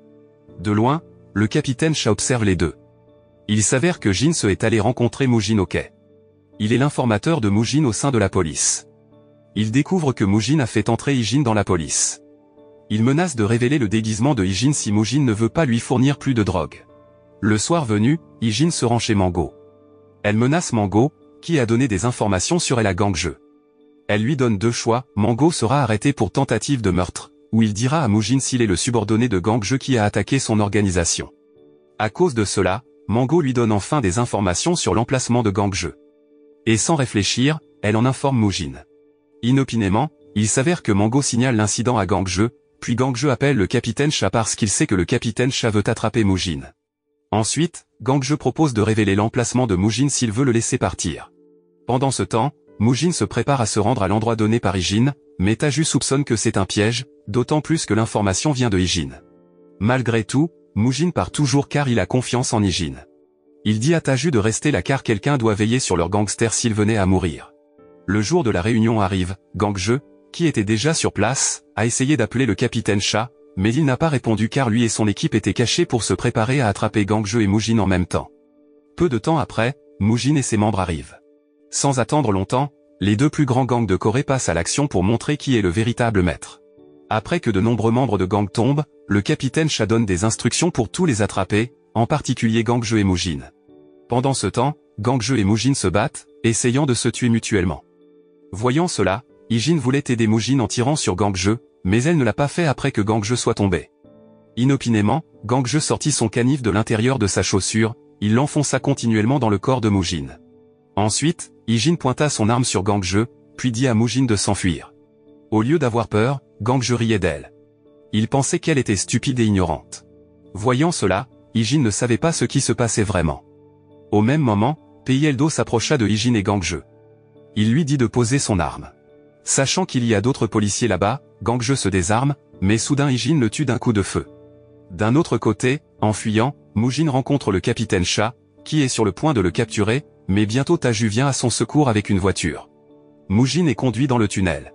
De loin, le capitaine Cha observe les deux. Il s'avère que Jinse est allé rencontrer Mujin au quai. Il est l'informateur de Mujin au sein de la police. Il découvre que Mujin a fait entrer Ijin dans la police. Il menace de révéler le déguisement de Ijin si Mujin ne veut pas lui fournir plus de drogue. Le soir venu, Ijin se rend chez Mango. Elle menace Mango, qui a donné des informations sur elle à Gangje. Elle lui donne 2 choix, Mango sera arrêté pour tentative de meurtre, ou il dira à Mujin s'il est le subordonné de Gangje qui a attaqué son organisation. À cause de cela, Mango lui donne enfin des informations sur l'emplacement de Gangje. Et sans réfléchir, elle en informe Mujin. Inopinément, il s'avère que Mango signale l'incident à Gangje, puis Gangje appelle le capitaine Cha parce qu'il sait que le capitaine Cha veut attraper Mujin. Ensuite, Gangje propose de révéler l'emplacement de Mujin s'il veut le laisser partir. Pendant ce temps, Mujin se prépare à se rendre à l'endroit donné par Ijin, mais Taju soupçonne que c'est un piège, d'autant plus que l'information vient de Ijin. Malgré tout, Mujin part toujours car il a confiance en Ijin. Il dit à Taju de rester là car quelqu'un doit veiller sur leur gangster s'il venait à mourir. Le jour de la réunion arrive, Gangje, qui était déjà sur place, a essayé d'appeler le capitaine Cha, mais il n'a pas répondu car lui et son équipe étaient cachés pour se préparer à attraper Gangje et Mujin en même temps. Peu de temps après, Mujin et ses membres arrivent. Sans attendre longtemps, les 2 plus grands gangs de Corée passent à l'action pour montrer qui est le véritable maître. Après que de nombreux membres de gang tombent, le capitaine Cha donne des instructions pour tous les attraper, en particulier Gangje et Mujin. Pendant ce temps, Gangje et Mujin se battent, essayant de se tuer mutuellement. Voyant cela, Ijin voulait aider Mujin en tirant sur Gangje, mais elle ne l'a pas fait après que Gangje soit tombé. Inopinément, Gangje sortit son canif de l'intérieur de sa chaussure, il l'enfonça continuellement dans le corps de Mujin. Ensuite, Ijin pointa son arme sur Gangje, puis dit à Mujin de s'enfuir. Au lieu d'avoir peur, Gangje riait d'elle. Il pensait qu'elle était stupide et ignorante. Voyant cela, Ijin ne savait pas ce qui se passait vraiment. Au même moment, Peiyeldo s'approcha de Hee-jin et Gang-je. Il lui dit de poser son arme. Sachant qu'il y a d'autres policiers là-bas, Gang-je se désarme, mais soudain Hee-jin le tue d'un coup de feu. D'un autre côté, en fuyant, Mujin rencontre le capitaine Cha, qui est sur le point de le capturer, mais bientôt Taju vient à son secours avec une voiture. Mujin est conduit dans le tunnel.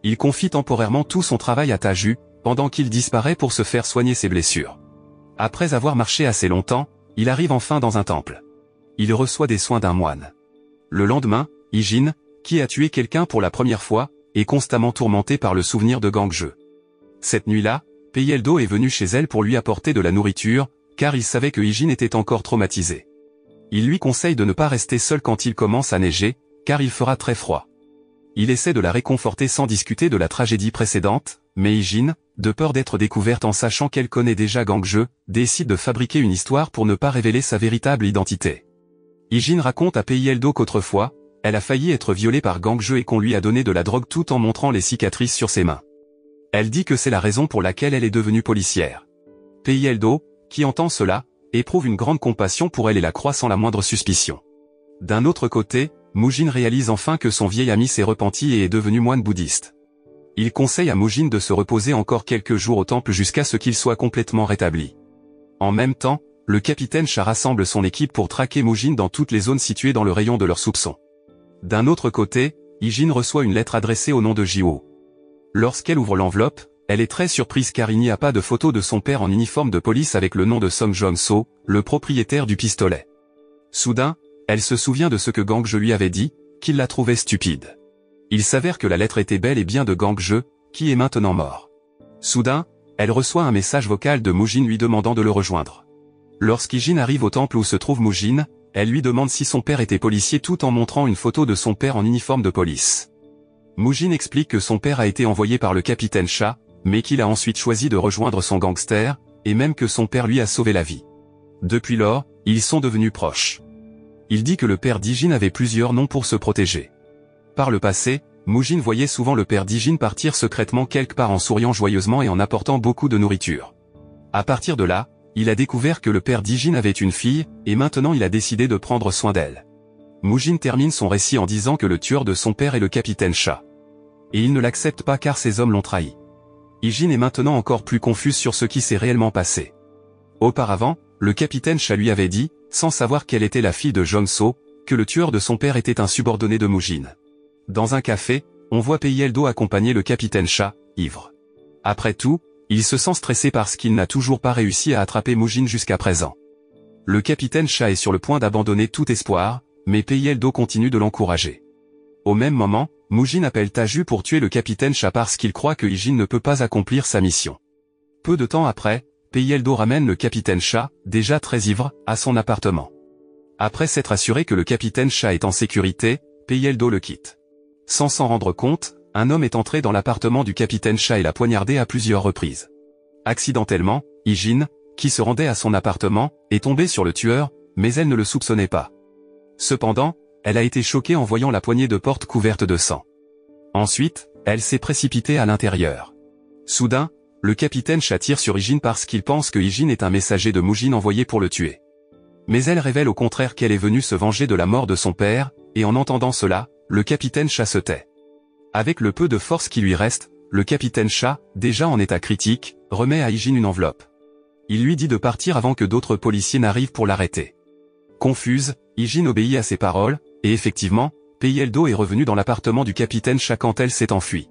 Il confie temporairement tout son travail à Taju, pendant qu'il disparaît pour se faire soigner ses blessures. Après avoir marché assez longtemps, il arrive enfin dans un temple. Il reçoit des soins d'un moine. Le lendemain, Hee-jin, qui a tué quelqu'un pour la première fois, est constamment tourmenté par le souvenir de Gang-je. Cette nuit-là, Peiyeldo est venu chez elle pour lui apporter de la nourriture, car il savait que Hee-jin était encore traumatisé. Il lui conseille de ne pas rester seul quand il commence à neiger, car il fera très froid. Il essaie de la réconforter sans discuter de la tragédie précédente, mais Hee-jin, de peur d'être découverte en sachant qu'elle connaît déjà Gang-je, décide de fabriquer une histoire pour ne pas révéler sa véritable identité. Hee-jin raconte à Peiyeldo qu'autrefois, elle a failli être violée par Gang-je et qu'on lui a donné de la drogue tout en montrant les cicatrices sur ses mains. Elle dit que c'est la raison pour laquelle elle est devenue policière. Peiyeldo, qui entend cela, éprouve une grande compassion pour elle et la croit sans la moindre suspicion. D'un autre côté, Mujin réalise enfin que son vieil ami s'est repenti et est devenu moine bouddhiste. Il conseille à Mujin de se reposer encore quelques jours au temple jusqu'à ce qu'il soit complètement rétabli. En même temps, le capitaine Cha rassemble son équipe pour traquer Mujin dans toutes les zones situées dans le rayon de leurs soupçons. D'un autre côté, Hee-jin reçoit une lettre adressée au nom de Ji-woo. Lorsqu'elle ouvre l'enveloppe, elle est très surprise car il n'y a pas de photo de son père en uniforme de police avec le nom de Song Jong-so, le propriétaire du pistolet. Soudain, elle se souvient de ce que Gang-je lui avait dit, qu'il la trouvait stupide. Il s'avère que la lettre était bel et bien de Gang-je, qui est maintenant mort. Soudain, elle reçoit un message vocal de Mujin lui demandant de le rejoindre. Lorsqu'Hee-jin arrive au temple où se trouve Mujin, elle lui demande si son père était policier tout en montrant une photo de son père en uniforme de police. Mujin explique que son père a été envoyé par le capitaine Cha, mais qu'il a ensuite choisi de rejoindre son gangster, et même que son père lui a sauvé la vie. Depuis lors, ils sont devenus proches. Il dit que le père d'Hee-jin avait plusieurs noms pour se protéger. Par le passé, Mujin voyait souvent le père d'Hee-jin partir secrètement quelque part en souriant joyeusement et en apportant beaucoup de nourriture. À partir de là, il a découvert que le père d'Hee-jin avait une fille, et maintenant il a décidé de prendre soin d'elle. Mujin termine son récit en disant que le tueur de son père est le capitaine Cha. Et il ne l'accepte pas car ses hommes l'ont trahi. Hee-jin est maintenant encore plus confuse sur ce qui s'est réellement passé. Auparavant, le capitaine Cha lui avait dit, sans savoir qu'elle était la fille de Jong-so, que le tueur de son père était un subordonné de Mujin. Dans un café, on voit Peiyeldo accompagner le capitaine Cha, ivre. Après tout, il se sent stressé parce qu'il n'a toujours pas réussi à attraper Mujin jusqu'à présent. Le capitaine Cha est sur le point d'abandonner tout espoir, mais Peiyeldo continue de l'encourager. Au même moment, Mujin appelle Taju pour tuer le capitaine Cha parce qu'il croit que Hee-jin ne peut pas accomplir sa mission. Peu de temps après, Peiyeldo ramène le capitaine Cha, déjà très ivre, à son appartement. Après s'être assuré que le capitaine Cha est en sécurité, Peiyeldo le quitte. Sans s'en rendre compte, un homme est entré dans l'appartement du capitaine Cha et l'a poignardé à plusieurs reprises. Accidentellement, Hee-jin, qui se rendait à son appartement, est tombée sur le tueur, mais elle ne le soupçonnait pas. Cependant, elle a été choquée en voyant la poignée de porte couverte de sang. Ensuite, elle s'est précipitée à l'intérieur. Soudain, le capitaine Cha tire sur Hee-jin parce qu'il pense que Hee-jin est un messager de Mujin envoyé pour le tuer. Mais elle révèle au contraire qu'elle est venue se venger de la mort de son père, et en entendant cela, le capitaine Cha se tait. Avec le peu de force qui lui reste, le capitaine Cha, déjà en état critique, remet à Hee-jin une enveloppe. Il lui dit de partir avant que d'autres policiers n'arrivent pour l'arrêter. Confuse, Hee-jin obéit à ses paroles, et effectivement, Peiyeldo est revenu dans l'appartement du capitaine Cha quand elle s'est enfuie.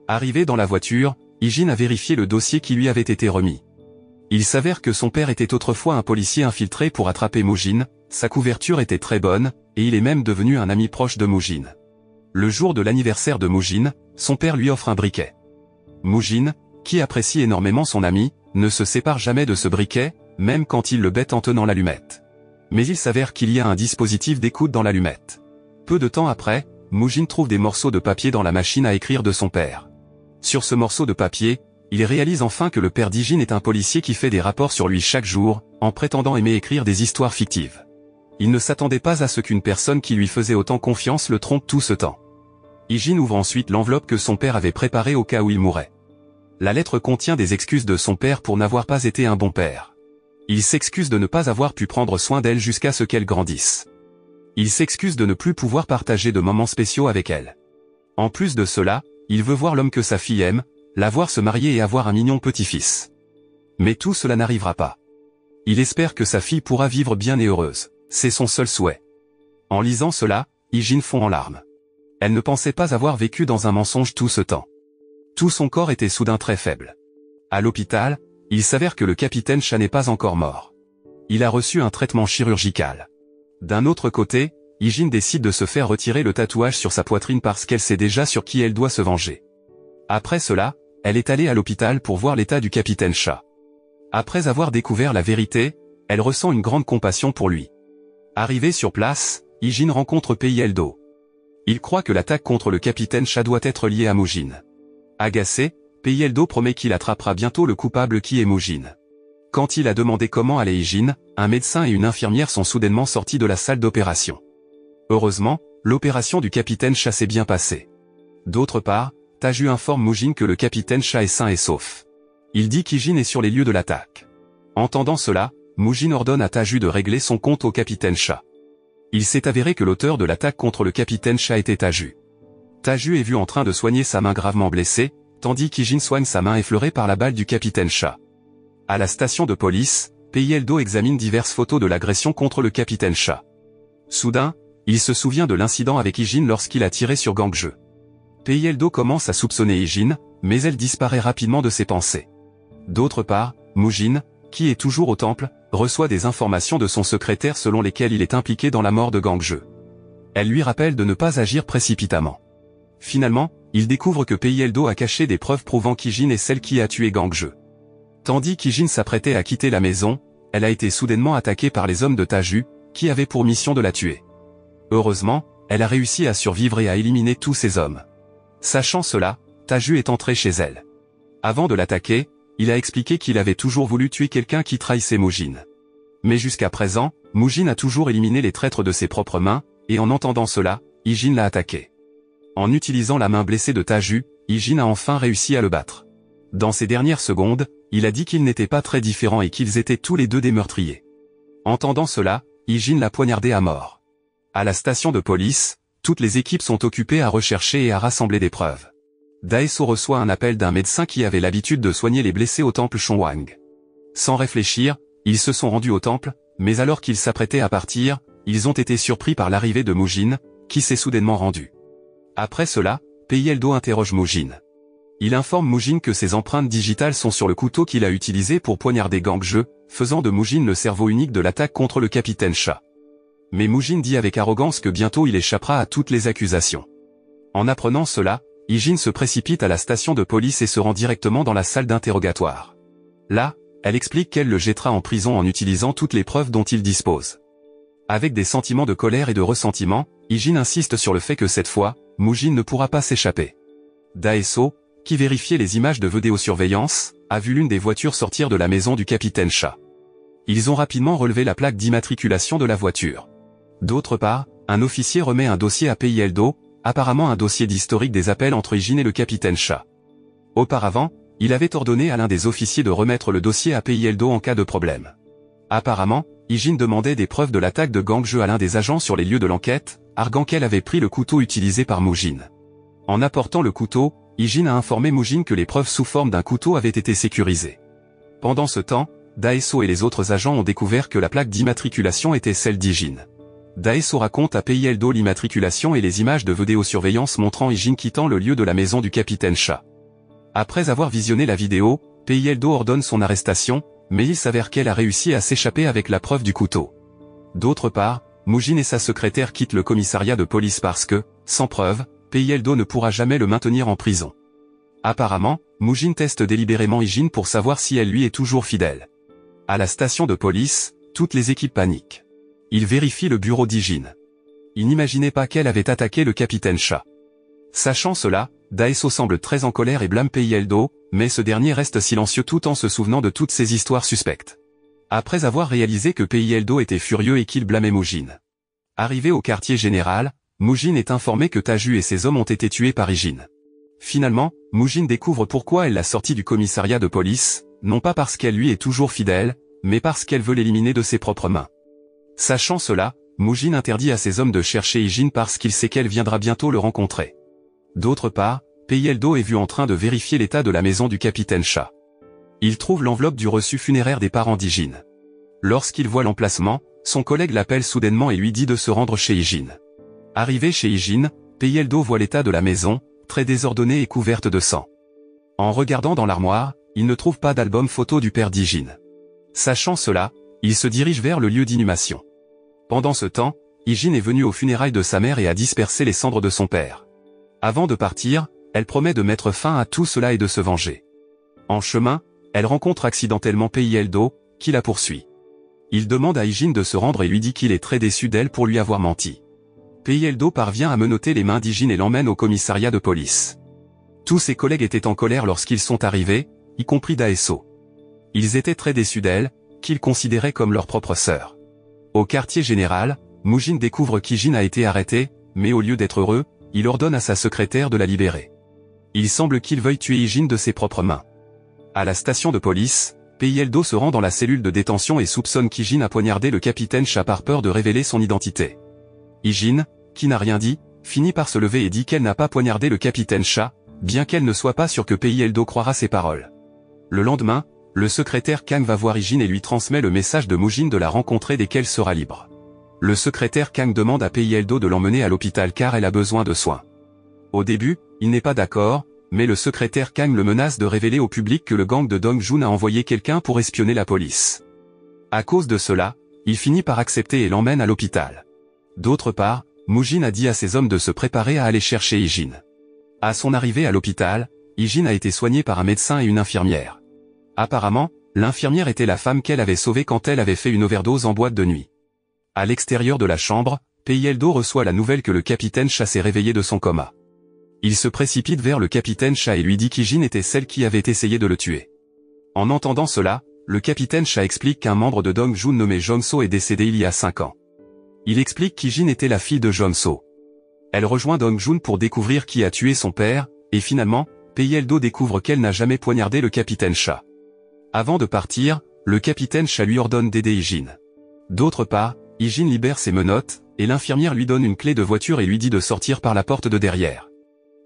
Arrivé dans la voiture, Hee-jin a vérifié le dossier qui lui avait été remis. Il s'avère que son père était autrefois un policier infiltré pour attraper Mujin, sa couverture était très bonne, et il est même devenu un ami proche de Mujin. Le jour de l'anniversaire de Mujin, son père lui offre un briquet. Mujin, qui apprécie énormément son ami, ne se sépare jamais de ce briquet, même quand il le bête en tenant l'allumette. Mais il s'avère qu'il y a un dispositif d'écoute dans l'allumette. Peu de temps après, Mujin trouve des morceaux de papier dans la machine à écrire de son père. Sur ce morceau de papier, il réalise enfin que le père d'Hee-jin est un policier qui fait des rapports sur lui chaque jour, en prétendant aimer écrire des histoires fictives. Il ne s'attendait pas à ce qu'une personne qui lui faisait autant confiance le trompe tout ce temps. Hee-jin ouvre ensuite l'enveloppe que son père avait préparée au cas où il mourrait. La lettre contient des excuses de son père pour n'avoir pas été un bon père. Il s'excuse de ne pas avoir pu prendre soin d'elle jusqu'à ce qu'elle grandisse. Il s'excuse de ne plus pouvoir partager de moments spéciaux avec elle. En plus de cela, il veut voir l'homme que sa fille aime, la voir se marier et avoir un mignon petit-fils. Mais tout cela n'arrivera pas. Il espère que sa fille pourra vivre bien et heureuse. C'est son seul souhait. En lisant cela, Hee-jin fond en larmes. Elle ne pensait pas avoir vécu dans un mensonge tout ce temps. Tout son corps était soudain très faible. À l'hôpital, il s'avère que le capitaine Cha n'est pas encore mort. Il a reçu un traitement chirurgical. D'un autre côté, Hee-jin décide de se faire retirer le tatouage sur sa poitrine parce qu'elle sait déjà sur qui elle doit se venger. Après cela, elle est allée à l'hôpital pour voir l'état du capitaine Cha. Après avoir découvert la vérité, elle ressent une grande compassion pour lui. Arrivée sur place, Hee-jin rencontre Pei-Eldo. Il croit que l'attaque contre le capitaine Cha doit être liée à Mujin. Agacé, Pei-Eldo promet qu'il attrapera bientôt le coupable qui est Mujin. Quand il a demandé comment allait Hee-jin, un médecin et une infirmière sont soudainement sortis de la salle d'opération. Heureusement, l'opération du capitaine Cha s'est bien passée. D'autre part, Taju informe Mujin que le capitaine Cha est sain et sauf. Il dit qu'Hee-jin est sur les lieux de l'attaque. Entendant cela, Mujin ordonne à Taju de régler son compte au capitaine Cha. Il s'est avéré que l'auteur de l'attaque contre le capitaine Cha était Taju. Taju est vu en train de soigner sa main gravement blessée, tandis qu'Hee-jin soigne sa main effleurée par la balle du capitaine Cha. À la station de police, Pei-Eldo examine diverses photos de l'agression contre le capitaine Cha. Soudain, il se souvient de l'incident avec Hee-jin lorsqu'il a tiré sur Gangje. Pei-Eldo commence à soupçonner Hee-jin, mais elle disparaît rapidement de ses pensées. D'autre part, Mujin, qui est toujours au temple, reçoit des informations de son secrétaire selon lesquelles il est impliqué dans la mort de Gangje. Elle lui rappelle de ne pas agir précipitamment. Finalement, il découvre que Pei-Eldo a caché des preuves prouvant qu'Hee-jin est celle qui a tué Gangje. Tandis qu'Hee-jin s'apprêtait à quitter la maison, elle a été soudainement attaquée par les hommes de Taju, qui avaient pour mission de la tuer. Heureusement, elle a réussi à survivre et à éliminer tous ces hommes. Sachant cela, Taju est entré chez elle. Avant de l'attaquer, il a expliqué qu'il avait toujours voulu tuer quelqu'un qui trahissait Mujin. Mais jusqu'à présent, Mujin a toujours éliminé les traîtres de ses propres mains, et en entendant cela, Hee-jin l'a attaqué. En utilisant la main blessée de Taju, Hee-jin a enfin réussi à le battre. Dans ces dernières secondes, il a dit qu'ils n'étaient pas très différents et qu'ils étaient tous les deux des meurtriers. Entendant cela, Hee-jin l'a poignardé à mort. À la station de police, toutes les équipes sont occupées à rechercher et à rassembler des preuves. Daeso reçoit un appel d'un médecin qui avait l'habitude de soigner les blessés au temple Chonwang. Sans réfléchir, ils se sont rendus au temple, mais alors qu'ils s'apprêtaient à partir, ils ont été surpris par l'arrivée de Mujin, qui s'est soudainement rendu. Après cela, Pei-Eldo interroge Mujin. Il informe Mujin que ses empreintes digitales sont sur le couteau qu'il a utilisé pour poignarder Gangje, faisant de Mujin le cerveau unique de l'attaque contre le capitaine Cha. Mais Mujin dit avec arrogance que bientôt il échappera à toutes les accusations. En apprenant cela, Hee-jin se précipite à la station de police et se rend directement dans la salle d'interrogatoire. Là, elle explique qu'elle le jettera en prison en utilisant toutes les preuves dont il dispose. Avec des sentiments de colère et de ressentiment, Hee-jin insiste sur le fait que cette fois, Mujin ne pourra pas s'échapper. Daeso, qui vérifiait les images de vidéosurveillance, a vu l'une des voitures sortir de la maison du capitaine Cha. Ils ont rapidement relevé la plaque d'immatriculation de la voiture. D'autre part, un officier remet un dossier à Pei-Eldo, apparemment un dossier d'historique des appels entre Hee-jin et le capitaine Cha. Auparavant, il avait ordonné à l'un des officiers de remettre le dossier à Pei-Eldo en cas de problème. Apparemment, Hee-jin demandait des preuves de l'attaque de Gangje à l'un des agents sur les lieux de l'enquête, arguant qu'elle avait pris le couteau utilisé par Mujin. En apportant le couteau, Hee-jin a informé Mujin que les preuves sous forme d'un couteau avaient été sécurisées. Pendant ce temps, Daeso et les autres agents ont découvert que la plaque d'immatriculation était celle d'Hee-jin. Daeso raconte à Pei-Eldo l'immatriculation et les images de vidéosurveillance montrant Hee-jin quittant le lieu de la maison du capitaine Cha. Après avoir visionné la vidéo, Pei-Eldo ordonne son arrestation, mais il s'avère qu'elle a réussi à s'échapper avec la preuve du couteau. D'autre part, Mujin et sa secrétaire quittent le commissariat de police parce que, sans preuve, Pei-Eldo ne pourra jamais le maintenir en prison. Apparemment, Mujin teste délibérément Hee-jin pour savoir si elle lui est toujours fidèle. À la station de police, toutes les équipes paniquent. Ils vérifient le bureau d'Hee-jin. Ils n'imaginaient pas qu'elle avait attaqué le capitaine Cha. Sachant cela, Daeso semble très en colère et blâme Pei-Eldo, mais ce dernier reste silencieux tout en se souvenant de toutes ces histoires suspectes. Après avoir réalisé que Pei-Eldo était furieux et qu'il blâmait Mujin. Arrivé au quartier général, Mujin est informé que Taju et ses hommes ont été tués par Hee-jin. Finalement, Mujin découvre pourquoi elle l'a sorti du commissariat de police, non pas parce qu'elle lui est toujours fidèle, mais parce qu'elle veut l'éliminer de ses propres mains. Sachant cela, Moujin interdit à ses hommes de chercher Hijin parce qu'il sait qu'elle viendra bientôt le rencontrer. D'autre part, Peiyeldo est vu en train de vérifier l'état de la maison du capitaine Cha. Il trouve l'enveloppe du reçu funéraire des parents d'Hijin. Lorsqu'il voit l'emplacement, son collègue l'appelle soudainement et lui dit de se rendre chez Hijin. Arrivé chez Hijin, Peiyeldo voit l'état de la maison, très désordonnée et couverte de sang. En regardant dans l'armoire, il ne trouve pas d'album photo du père d'Hijin. Sachant cela, il se dirige vers le lieu d'inhumation. Pendant ce temps, Hijin est venue aux funérailles de sa mère et a dispersé les cendres de son père. Avant de partir, elle promet de mettre fin à tout cela et de se venger. En chemin, elle rencontre accidentellement Peiyeldo, qui la poursuit. Il demande à Hijin de se rendre et lui dit qu'il est très déçu d'elle pour lui avoir menti. Peiyeldo parvient à menotter les mains d'Hijin et l'emmène au commissariat de police. Tous ses collègues étaient en colère lorsqu'ils sont arrivés, y compris Daeso. Ils étaient très déçus d'elle, qu'ils considéraient comme leur propre sœur. Au quartier général, Moujin découvre qu'Hijin a été arrêté, mais au lieu d'être heureux, il ordonne à sa secrétaire de la libérer. Il semble qu'il veuille tuer Hijin de ses propres mains. À la station de police, Peiyeldo se rend dans la cellule de détention et soupçonne qu'Hijin a poignardé le capitaine Cha par peur de révéler son identité. Hijin, qui n'a rien dit, finit par se lever et dit qu'elle n'a pas poignardé le capitaine Cha, bien qu'elle ne soit pas sûre que Peiyeldo croira ses paroles. Le lendemain, le secrétaire Kang va voir Hijin et lui transmet le message de Moujin de la rencontrer dès qu'elle sera libre. Le secrétaire Kang demande à Peiyeldo de l'emmener à l'hôpital car elle a besoin de soins. Au début, il n'est pas d'accord, mais le secrétaire Kang le menace de révéler au public que le gang de Dongjun a envoyé quelqu'un pour espionner la police. À cause de cela, il finit par accepter et l'emmène à l'hôpital. D'autre part, Moujin a dit à ses hommes de se préparer à aller chercher Hijin. À son arrivée à l'hôpital, Hijin a été soignée par un médecin et une infirmière. Apparemment, l'infirmière était la femme qu'elle avait sauvée quand elle avait fait une overdose en boîte de nuit. À l'extérieur de la chambre, Peiyeldo reçoit la nouvelle que le capitaine Cha s'est réveillé de son coma. Il se précipite vers le capitaine Cha et lui dit qu'Hijin était celle qui avait essayé de le tuer. En entendant cela, le capitaine Cha explique qu'un membre de Dongjun nommé Jeonso est décédé il y a 5 ans. Il explique qu'Hijin était la fille de Jeonso. Elle rejoint Dongjun pour découvrir qui a tué son père, et finalement, Peiyeldo découvre qu'elle n'a jamais poignardé le capitaine Cha. Avant de partir, le capitaine Cha lui ordonne d'aider Hijin. D'autre part, Hijin libère ses menottes, et l'infirmière lui donne une clé de voiture et lui dit de sortir par la porte de derrière.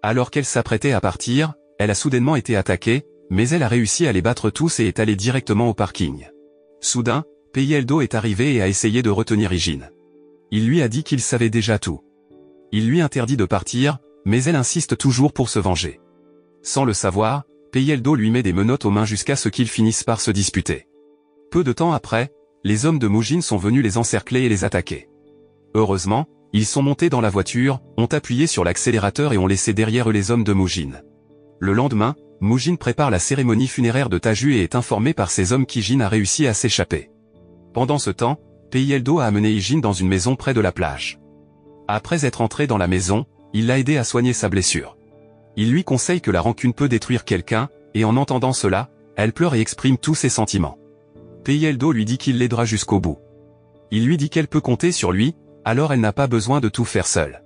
Alors qu'elle s'apprêtait à partir, elle a soudainement été attaquée, mais elle a réussi à les battre tous et est allée directement au parking. Soudain, Peiyeldo est arrivé et a essayé de retenir Hijin. Il lui a dit qu'il savait déjà tout. Il lui interdit de partir, mais elle insiste toujours pour se venger. Sans le savoir, Peiyeldo lui met des menottes aux mains jusqu'à ce qu'ils finissent par se disputer. Peu de temps après, les hommes de Moujin sont venus les encercler et les attaquer. Heureusement, ils sont montés dans la voiture, ont appuyé sur l'accélérateur et ont laissé derrière eux les hommes de Moujin. Le lendemain, Moujin prépare la cérémonie funéraire de Taju et est informé par ses hommes qu'Hijin a réussi à s'échapper. Pendant ce temps, Peiyeldo a amené Hijin dans une maison près de la plage. Après être entré dans la maison, il l'a aidé à soigner sa blessure. Il lui conseille que la rancune peut détruire quelqu'un, et en entendant cela, elle pleure et exprime tous ses sentiments. Peiyeldo lui dit qu'il l'aidera jusqu'au bout. Il lui dit qu'elle peut compter sur lui, alors elle n'a pas besoin de tout faire seule.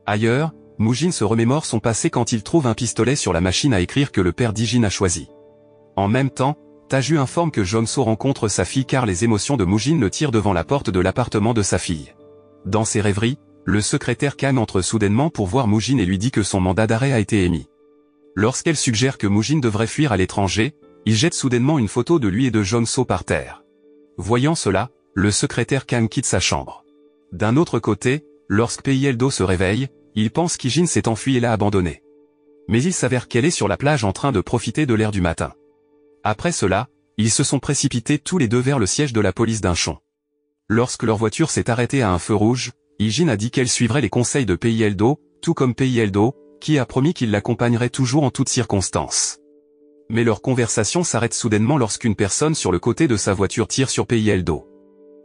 Ailleurs, Moujin se remémore son passé quand il trouve un pistolet sur la machine à écrire que le père d'Hijin a choisi. En même temps, Taju informe que Jeonso rencontre sa fille car les émotions de Moujin le tirent devant la porte de l'appartement de sa fille. Dans ses rêveries, le secrétaire Kang entre soudainement pour voir Moujin et lui dit que son mandat d'arrêt a été émis. Lorsqu'elle suggère que Moujin devrait fuir à l'étranger, il jette soudainement une photo de lui et de Jeonso par terre. Voyant cela, le secrétaire Kang quitte sa chambre. D'un autre côté, lorsque Peiyeldo se réveille, il pense qu'Hijin s'est enfui et l'a abandonné. Mais il s'avère qu'elle est sur la plage en train de profiter de l'air du matin. Après cela, ils se sont précipités tous les deux vers le siège de la police d'Inchon. Lorsque leur voiture s'est arrêtée à un feu rouge, Hijin a dit qu'elle suivrait les conseils de Peiyeldo, tout comme Peiyeldo, qui a promis qu'il l'accompagnerait toujours en toutes circonstances. Mais leur conversation s'arrête soudainement lorsqu'une personne sur le côté de sa voiture tire sur Peiyeldo.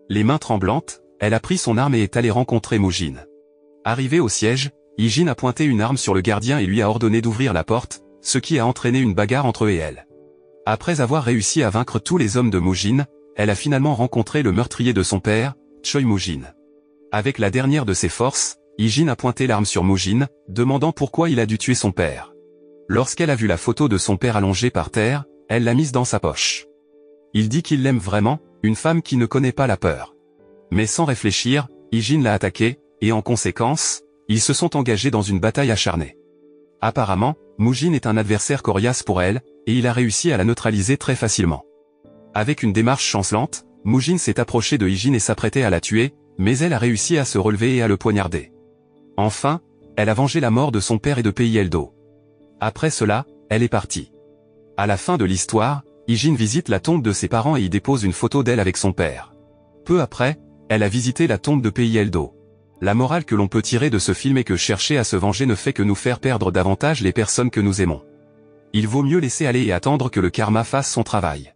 Les mains tremblantes, elle a pris son arme et est allée rencontrer Moujin. Arrivé au siège, Hijin a pointé une arme sur le gardien et lui a ordonné d'ouvrir la porte, ce qui a entraîné une bagarre entre eux et elle. Après avoir réussi à vaincre tous les hommes de Moujin, elle a finalement rencontré le meurtrier de son père, Choi Moujin. Avec la dernière de ses forces, Hijin a pointé l'arme sur Moujin, demandant pourquoi il a dû tuer son père. Lorsqu'elle a vu la photo de son père allongé par terre, elle l'a mise dans sa poche. Il dit qu'il l'aime vraiment, une femme qui ne connaît pas la peur. Mais sans réfléchir, Ijin l'a attaqué, et en conséquence, ils se sont engagés dans une bataille acharnée. Apparemment, Mujin est un adversaire coriace pour elle, et il a réussi à la neutraliser très facilement. Avec une démarche chancelante, Mujin s'est approché de Ijin et s'apprêtait à la tuer, mais elle a réussi à se relever et à le poignarder. Enfin, elle a vengé la mort de son père et de Peieldo. Après cela, elle est partie. À la fin de l'histoire, Ijin visite la tombe de ses parents et y dépose une photo d'elle avec son père. Peu après, elle a visité la tombe de Peieldo. La morale que l'on peut tirer de ce film est que chercher à se venger ne fait que nous faire perdre davantage les personnes que nous aimons. Il vaut mieux laisser aller et attendre que le karma fasse son travail.